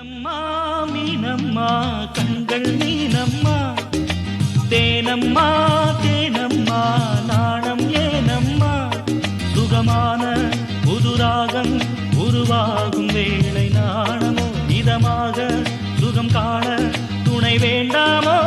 மீனம்மா மீனம்மா கண்கள் மீனம்மா தேனம்மா தேனம்மா நாணம் ஏனம்மா சுகமான புதுராகம் உருவாகும் வேளை நாணமோ இதமாக சுகம் காண துணை வேண்டாமோ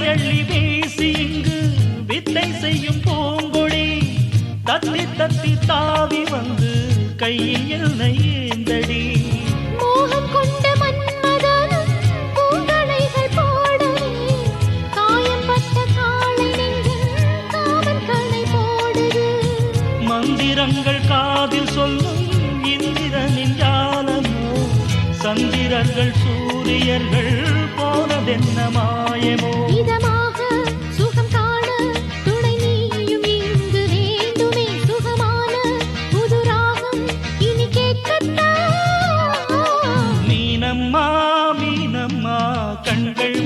அள்ளி வீசி இங்கு வித்தை செய்யும் பூங்கொடி தத்தி தத்தி தாவி வந்து கையில் என்னை ஏந்தடி மோகம் கொண்ட மன்மதனும் பூங்களைகள் போடவே காயம்பட்ட காளை நெஞ்சில் காமன் களை போடுது மந்திரங்கள் காதில் சொல்லும் இந்திரனின் ஜாலமோ சந்திரர்கள் சூரியர்கள் போனதென்ன மாயமோ இதமாக சுகம் காண துணை நீயும் இங்கு வேண்டுமே சுகமான புதுராகம் இனி கேட்கத்தான் மீனம்மா மீனம்மா கண்கள்